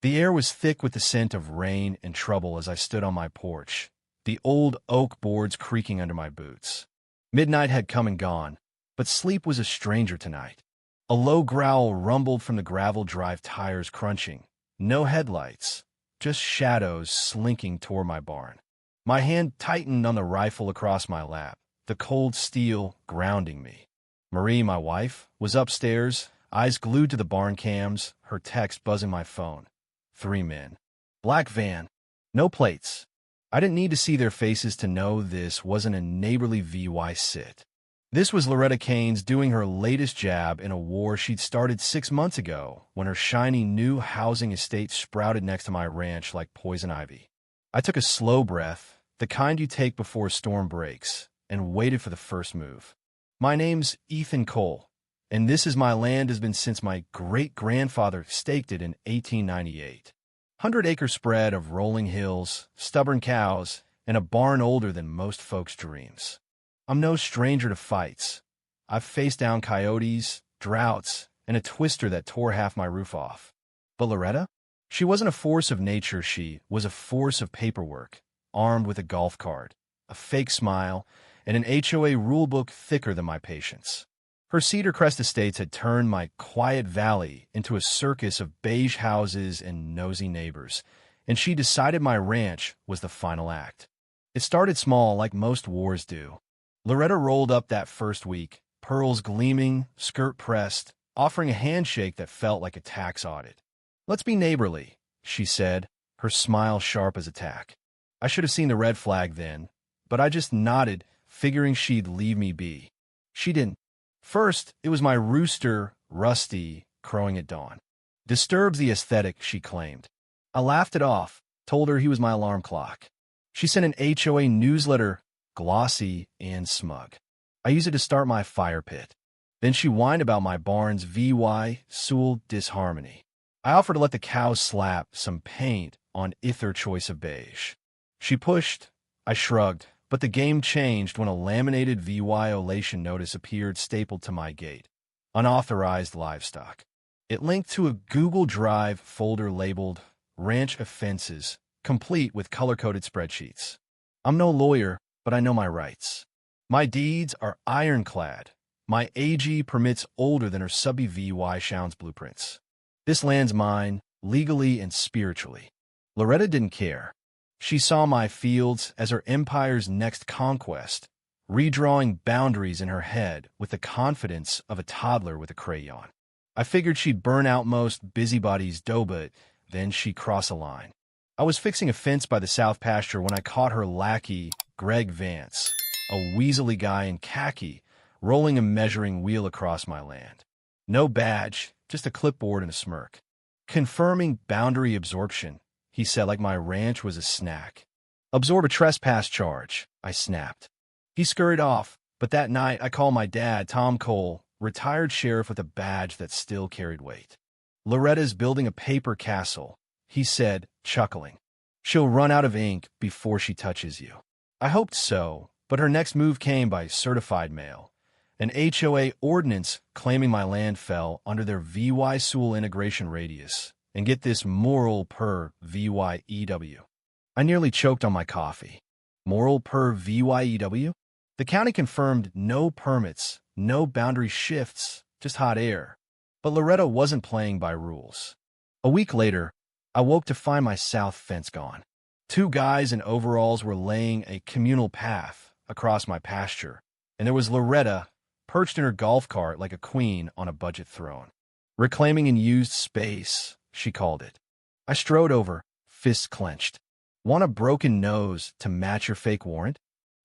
The air was thick with the scent of rain and trouble as I stood on my porch, the old oak boards creaking under my boots. Midnight had come and gone, but sleep was a stranger tonight. A low growl rumbled from the gravel drive tires crunching. No headlights, just shadows slinking toward my barn. My hand tightened on the rifle across my lap, the cold steel grounding me. Marie, my wife, was upstairs, eyes glued to the barn cams, her text buzzing my phone. 3 men. Black van. No plates. I didn't need to see their faces to know this wasn't a neighborly VY sit. This was Loretta Keynes doing her latest jab in a war she'd started 6 months ago when her shiny new housing estate sprouted next to my ranch like poison ivy. I took a slow breath, the kind you take before a storm breaks, and waited for the first move. My name's Ethan Cole, and this is my land has been since my great-grandfather staked it in 1898. 100-acre spread of rolling hills, stubborn cows, and a barn older than most folks' dreams. I'm no stranger to fights. I've faced down coyotes, droughts, and a twister that tore half my roof off. But Loretta? She wasn't a force of nature, she was a force of paperwork, armed with a golf cart, a fake smile, and an HOA rulebook thicker than my patience. Her Cedar Crest estates had turned my quiet valley into a circus of beige houses and nosy neighbors, and she decided my ranch was the final act. It started small like most wars do. Loretta rolled up that first week, pearls gleaming, skirt pressed, offering a handshake that felt like a tax audit. "Let's be neighborly," she said, her smile sharp as a tack. I should have seen the red flag then, but I just nodded, figuring she'd leave me be. She didn't. First, it was my rooster, Rusty, crowing at dawn. Disturbs the aesthetic, she claimed. I laughed it off, told her he was my alarm clock. She sent an HOA newsletter, glossy and smug. I use it to start my fire pit. Then she whined about my barn's VY Sewell disharmony. I offered to let the cows slap some paint on either choice of beige. She pushed. I shrugged. But the game changed when a laminated violation notice appeared stapled to my gate. Unauthorized livestock. It linked to a Google Drive folder labeled Ranch Offenses, complete with color-coded spreadsheets. I'm no lawyer, but I know my rights. My deeds are ironclad. My AG permits older than her subby VY Shounds blueprints. This land's mine, legally and spiritually. Loretta didn't care. She saw my fields as her empire's next conquest, redrawing boundaries in her head with the confidence of a toddler with a crayon. I figured she'd burn out most busybodies' dough, but then she'd cross a line. I was fixing a fence by the south pasture when I caught her lackey, Greg Vance, a weaselly guy in khaki, rolling a measuring wheel across my land. No badge, just a clipboard and a smirk. Confirming boundary absorption, he said, like my ranch was a snack. "Absorb a trespass charge," I snapped. He scurried off, but that night I called my dad, Tom Cole, retired sheriff with a badge that still carried weight. "Loretta's building a paper castle," he said, chuckling. "She'll run out of ink before she touches you." I hoped so, but her next move came by certified mail. An HOA ordinance claiming my land fell under their VY Sewell integration radius. And get this, moral per VYEW. I nearly choked on my coffee. Moral per VYEW? The county confirmed no permits, no boundary shifts, just hot air. But Loretta wasn't playing by rules. A week later, I woke to find my south fence gone. 2 guys in overalls were laying a communal path across my pasture, and there was Loretta perched in her golf cart like a queen on a budget throne. Reclaiming and used space, she called it. I strode over, fists clenched. "Want a broken nose to match your fake warrant?"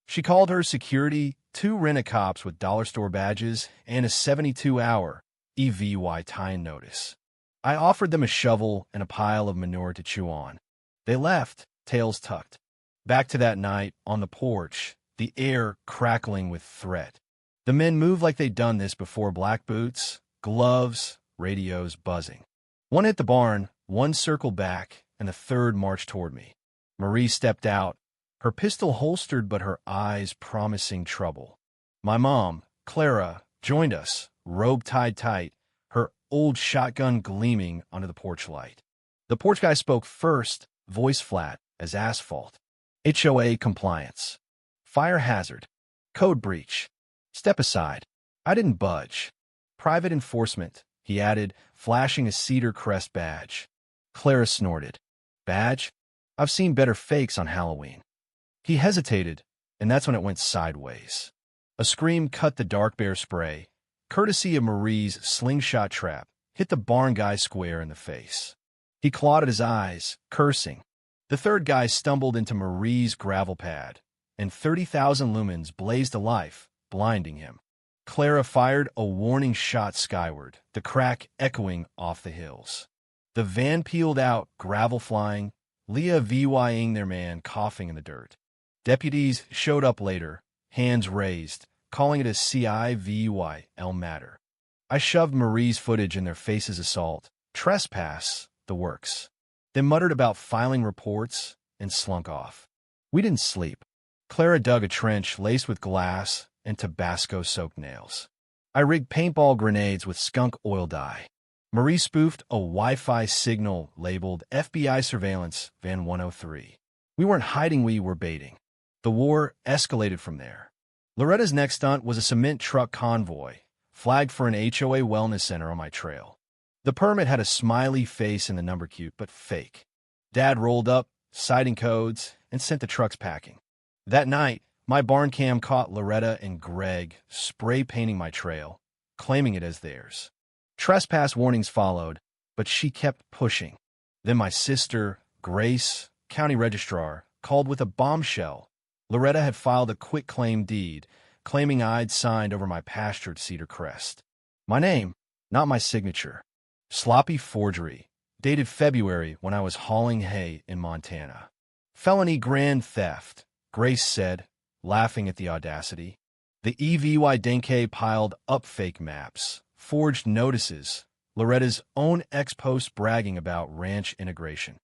She called her security 2 rent-a-cops with dollar store badges and a 72-hour EVY tie-in notice. I offered them a shovel and a pile of manure to chew on. They left, tails tucked. Back to that night, on the porch, the air crackling with threat. The men moved like they'd done this before, black boots, gloves, radios buzzing. One hit the barn, one circled back, and the third marched toward me. Marie stepped out, her pistol holstered but her eyes promising trouble. My mom, Clara, joined us, robe tied tight, her old shotgun gleaming under the porch light. The porch guy spoke first, voice flat as asphalt. HOA compliance. Fire hazard. Code breach. Step aside. I didn't budge. Private enforcement, he added, flashing a Cedar Crest badge. Clara snorted. Badge? I've seen better fakes on Halloween. He hesitated, and that's when it went sideways. A scream cut the dark bear spray, courtesy of Marie's slingshot trap, hit the barn guy square in the face. He clawed at his eyes, cursing. The third guy stumbled into Marie's gravel pad, and 30,000 lumens blazed to life, blinding him. Clara fired a warning shot skyward, the crack echoing off the hills. The van peeled out, gravel flying, Leah VYing their man coughing in the dirt. Deputies showed up later, hands raised, calling it a CIVYL matter. I shoved Marie's footage in their faces assault, trespass, the works. They muttered about filing reports and slunk off. We didn't sleep. Clara dug a trench laced with glass and Tabasco-soaked nails. I rigged paintball grenades with skunk oil dye. Marie spoofed a Wi-Fi signal labeled FBI Surveillance Van 103. We weren't hiding, we were baiting. The war escalated from there. Loretta's next stunt was a cement truck convoy, flagged for an HOA wellness center on my trail. The permit had a smiley face and the number cute, but fake. Dad rolled up, citing codes, and sent the trucks packing. That night, my barn cam caught Loretta and Greg spray painting my trail, claiming it as theirs. Trespass warnings followed, but she kept pushing. Then my sister, Grace, county registrar, called with a bombshell. Loretta had filed a quitclaim deed, claiming I'd signed over my pastured Cedar Crest. My name, not my signature. Sloppy forgery, dated February when I was hauling hay in Montana. Felony grand theft, Grace said, laughing at the audacity. The EVY Denke piled up fake maps, forged notices, Loretta's own ex-post bragging about ranch integration.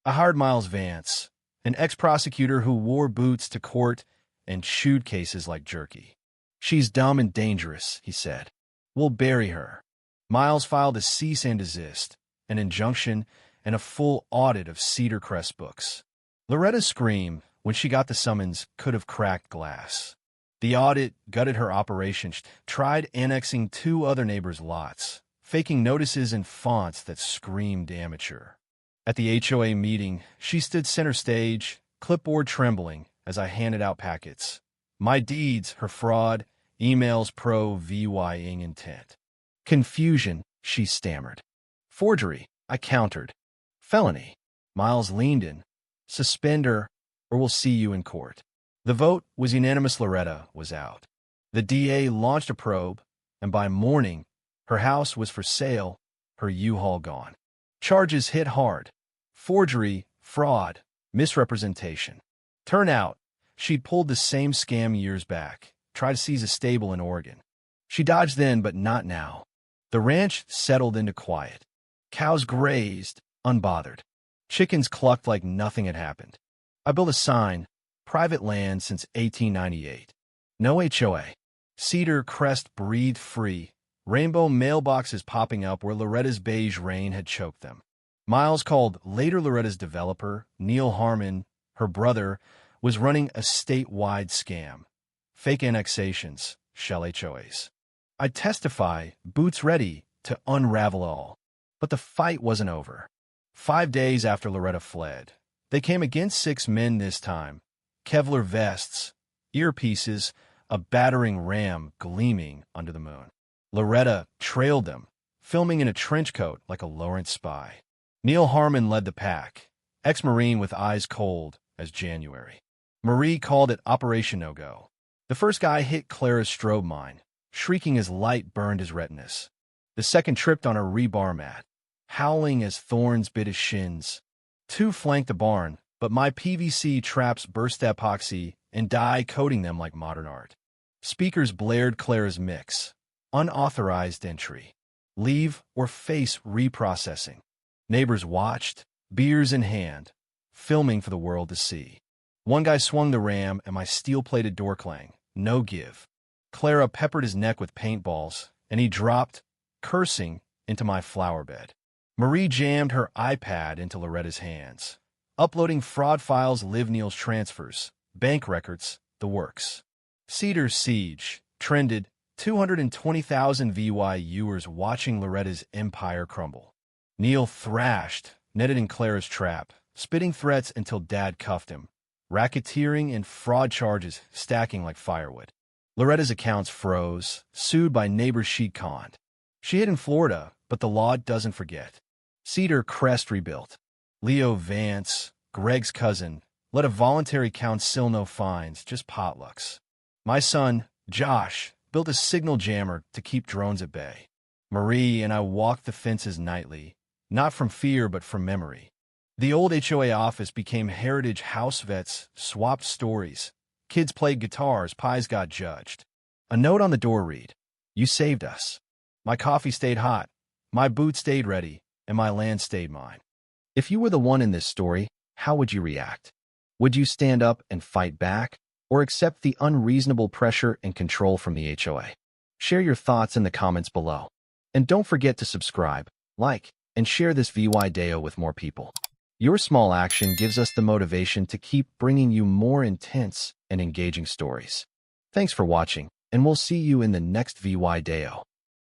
I hired Miles Vance, an ex-prosecutor who wore boots to court and chewed cases like jerky. She's dumb and dangerous, he said. We'll bury her. Miles filed a cease and desist, an injunction, and a full audit of Cedar Crest books. Loretta's scream, when she got the summons, could have cracked glass. The audit gutted her operation, tried annexing 2 other neighbors' lots, faking notices in fonts that screamed amateur. At the HOA meeting, she stood center stage, clipboard trembling, as I handed out packets. My deeds, her fraud, emails pro-VYing intent. Confusion, she stammered. Forgery, I countered. Felony. Miles leaned in. Suspend her, or we'll see you in court. The vote was unanimous. Loretta was out. The DA launched a probe, and by morning, her house was for sale, her U-Haul gone. Charges hit hard. Forgery, fraud, misrepresentation. Turnout, she'd pulled the same scam years back, tried to seize a stable in Oregon. She dodged then, but not now. The ranch settled into quiet. Cows grazed, unbothered. Chickens clucked like nothing had happened. I built a sign, private land since 1898. No HOA. Cedar Crest breathed free, rainbow mailboxes popping up where Loretta's beige rain had choked them. Miles called later Loretta's developer, Neil Harmon, her brother, was running a statewide scam. Fake annexations, shell HOAs. I'd testify, boots ready, to unravel all. But the fight wasn't over. 5 days after Loretta fled, they came against 6 men this time. Kevlar vests, earpieces, a battering ram gleaming under the moon. Loretta trailed them, filming in a trench coat like a Lawrence spy. Neil Harmon led the pack, ex-Marine with eyes cold as January. Marie called it Operation No-Go. The first guy hit Clara's strobe mine, shrieking as light burned his retinas. The second tripped on a rebar mat, howling as thorns bit his shins. 2 flanked the barn, but my PVC traps burst epoxy and dye coating them like modern art. Speakers blared Clara's mix. Unauthorized entry. Leave or face reprocessing. Neighbors watched, beers in hand, filming for the world to see. One guy swung the ram and my steel-plated door clang. No give. Clara peppered his neck with paintballs, and he dropped, cursing, into my flower bed. Marie jammed her iPad into Loretta's hands, uploading fraud files, Liv Neal's transfers, bank records, the works. Cedar's Siege trended 220,000 viewers watching Loretta's empire crumble. Neal thrashed, netted in Clara's trap, spitting threats until Dad cuffed him, racketeering and fraud charges stacking like firewood. Loretta's accounts froze, sued by neighbors she conned. She hid in Florida, but the law doesn't forget. Cedar Crest rebuilt. Leo Vance, Greg's cousin, led a voluntary council, no fines, just potlucks. My son, Josh, built a signal jammer to keep drones at bay. Marie and I walked the fences nightly, not from fear but from memory. The old HOA office became Heritage House. Vets swapped stories. Kids played guitars, pies got judged. A note on the door read, "You saved us. My coffee stayed hot, my boots stayed ready, and my land stayed mine." If you were the one in this story, how would you react? Would you stand up and fight back, or accept the unreasonable pressure and control from the HOA? Share your thoughts in the comments below. And don't forget to subscribe, like, and share this video with more people. Your small action gives us the motivation to keep bringing you more intense and engaging stories. Thanks for watching, and we'll see you in the next video.